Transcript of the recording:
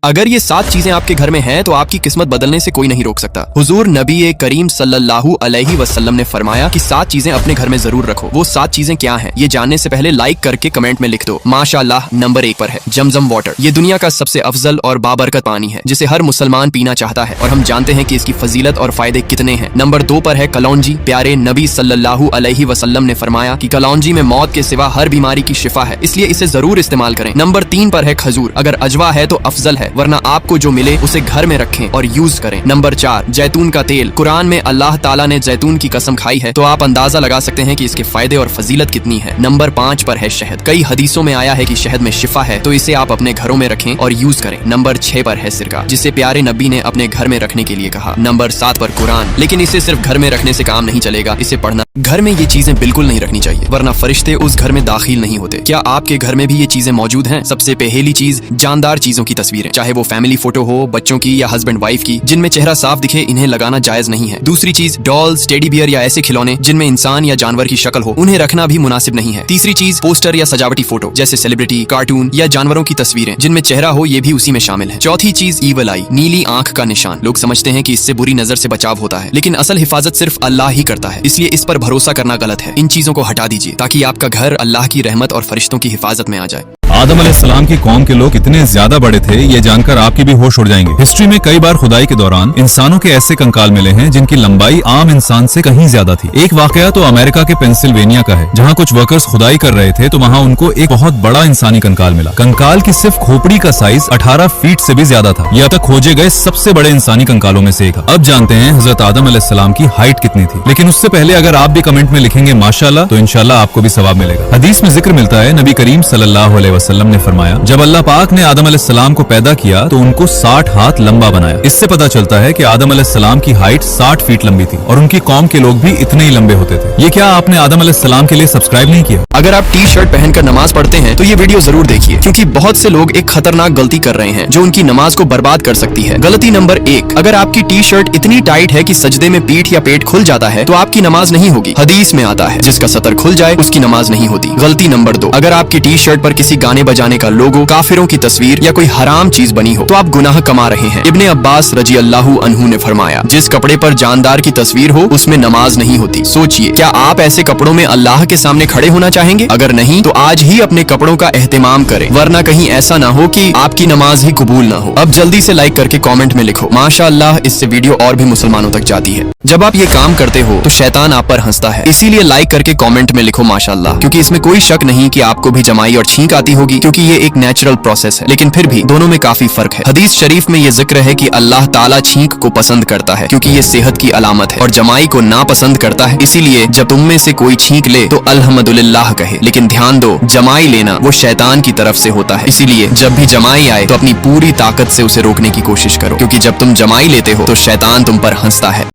अगर ये 7 चीजें आपके घर में हैं तो आपकी किस्मत बदलने से कोई नहीं रोक सकता। हुजूर नबी करीम सल्लल्लाहु अलैहि वसल्लम ने फरमाया कि 7 चीजें अपने घर में जरूर रखो। वो 7 चीजें क्या हैं? ये जानने से पहले लाइक करके कमेंट में लिख दो। माशाअल्लाह नंबर 1 पर है जमजम वाटर। ये दुनिया का सबसे अफजल और बाबरकत पानी है जिसे हर मुसलमान पीना चाहता है और हम जानते हैं कि इसकी फजीलत और फायदे कितने हैं। नंबर 2 पर है कलौंजी। प्यारे नबी सल्लल्लाहु अलैहि वसल्लम ने फरमाया कि कलौंजी में मौत के सिवा हर बीमारी की शिफा है, इसलिए इसे जरूर इस्तेमाल करें। नंबर 3 पर है खजूर। अगर अजवा है तो अफजल है, वरना आपको जो मिले उसे घर में रखें और यूज करें। नंबर 4 जैतून का तेल। कुरान में अल्लाह ताला ने जैतून की कसम खाई है, तो आप अंदाजा लगा सकते हैं कि इसके फायदे और फजीलत कितनी है। नंबर 5 पर है शहद। कई हदीसों में आया है कि शहद में शिफा है, तो इसे आप अपने घरों में रखें और यूज करें। नंबर 6 पर है सिरका, जिसे प्यारे नबी ने अपने घर में रखने के लिए कहा। नंबर 7 पर कुरान। लेकिन इसे सिर्फ घर में रखने से काम नहीं चलेगा, इसे पढ़ना। घर में ये चीजें बिल्कुल नहीं रखनी चाहिए, वरना फरिश्ते उस घर में दाखिल नहीं होते। क्या आपके घर में भी ये चीजें मौजूद हैं? सबसे पहली चीज, जानदार चीजों की तस्वीरें, चाहे वो फैमिली फोटो हो, बच्चों की या हस्बैंड वाइफ की, जिनमें चेहरा साफ दिखे, इन्हें लगाना जायज नहीं है। दूसरी चीज, डॉल्स, टेडी बियर या ऐसे खिलौने जिनमें इंसान या जानवर की शक्ल हो, उन्हें रखना भी मुनासिब नहीं है। तीसरी चीज, पोस्टर या सजावटी फोटो, जैसे सेलिब्रिटी, कार्टून या जानवरों की तस्वीरें जिनमें चेहरा हो, ये भी उसी में शामिल है। चौथी चीज, ईवल आई, नीली आंख का निशान। लोग समझते हैं कि इससे बुरी नजर से बचाव होता है, लेकिन असल हिफाजत सिर्फ अल्लाह ही करता है, इसलिए इस पर भरोसा करना गलत है। इन चीजों को हटा दीजिए ताकि आपका घर अल्लाह की रहमत और फरिश्तों की हिफाजत में आ जाए। आदम अलैहिस्सलाम की कौम के लोग इतने ज्यादा बड़े थे, ये जानकर आपके भी होश उड़ जाएंगे। हिस्ट्री में कई बार खुदाई के दौरान इंसानों के ऐसे कंकाल मिले हैं जिनकी लंबाई आम इंसान से कहीं ज्यादा थी। एक वाकया तो अमेरिका के पेंसिल्वेनिया का है, जहाँ कुछ वर्कर्स खुदाई कर रहे थे तो वहाँ उनको एक बहुत बड़ा इंसानी कंकाल मिला। कंकाल की सिर्फ खोपड़ी का साइज 18 फीट से भी ज्यादा था। यह तक खोजे गए सबसे बड़े इंसानी कंकालों में से एक। अब जानते हैं हजरत आदम अलैहिस्सलाम की हाइट कितनी थी, लेकिन उससे पहले अगर आप भी कमेंट में लिखेंगे माशाअल्लाह, तो इंशाअल्लाह आपको भी सवाब मिलेगा। हदीस में जिक्र मिलता है, नबी करीम सल्लल्लाहु अलैहि वसल्लम ने फरमाया, जब अल्लाह पाक ने आदम अलैहिस्सलाम को पैदा किया तो उनको 60 हाथ लंबा बनाया। इससे पता चलता है कि आदम अलैहिस्सलाम की हाइट 60 फीट लंबी थी और उनकी कौम के लोग भी इतने ही लंबे होते थे। ये क्या आपने आदम अलैहिस्सलाम के लिए सब्सक्राइब नहीं किया? अगर आप टी शर्ट पहनकर नमाज पढ़ते हैं तो ये वीडियो जरूर देखिए, क्योंकि बहुत से लोग एक खतरनाक गलती कर रहे हैं जो उनकी नमाज को बर्बाद कर सकती है। गलती नंबर 1, अगर आपकी टी शर्ट इतनी टाइट है कि सजदे में पीठ या पेट खुल जाता है तो आपकी नमाज नहीं होगी। हदीस में आता है, जिसका सतर खुल जाए उसकी नमाज नहीं होती। गलती नंबर 2, अगर आपकी टी शर्ट पर किसी गाने बजाने का लोगो, काफिरों की तस्वीर या कोई हराम चीज बनी हो तो आप गुनाह कमा रहे हैं। इब्ने अब्बास रजी अल्लाहु अन्हु ने फरमाया, जिस कपड़े पर जानदार की तस्वीर हो उसमें नमाज नहीं होती। सोचिए, क्या आप ऐसे कपड़ों में अल्लाह के सामने खड़े होना चाहेंगे? अगर नहीं तो आज ही अपने कपड़ों का एहतिमाम करें, वरना कहीं ऐसा ना हो कि आपकी नमाज ही कबूल ना हो। अब जल्दी से लाइक करके कमेंट में लिखो माशाअल्लाह, इससे वीडियो और भी मुसलमानों तक जाती है। जब आप ये काम करते हो तो शैतान आप पर हंसता है, इसीलिए लाइक करके कमेंट में लिखो माशाअल्लाह, क्योंकि इसमें कोई शक नहीं कि आपको भी जमाई और छींक आती होगी, क्योंकि ये एक नेचुरल प्रोसेस है। लेकिन फिर भी दोनों में काफी फर्क है। हदीस शरीफ में ये जिक्र है कि अल्लाह ताला छींक को पसंद करता है, क्योंकि ये सेहत की अलामत है, और जमाई को नापसंद करता है। इसीलिए जब तुम में से कोई छींक ले तो अल्हम्दुलिल्लाह कहे। लेकिन ध्यान दो, जमाई लेना वो शैतान की तरफ से होता है, इसीलिए जब भी जमाई आए तो अपनी पूरी ताकत से उसे रोकने की कोशिश करो, क्योंकि जब तुम जमाई लेते हो तो शैतान तुम पर हंसता है।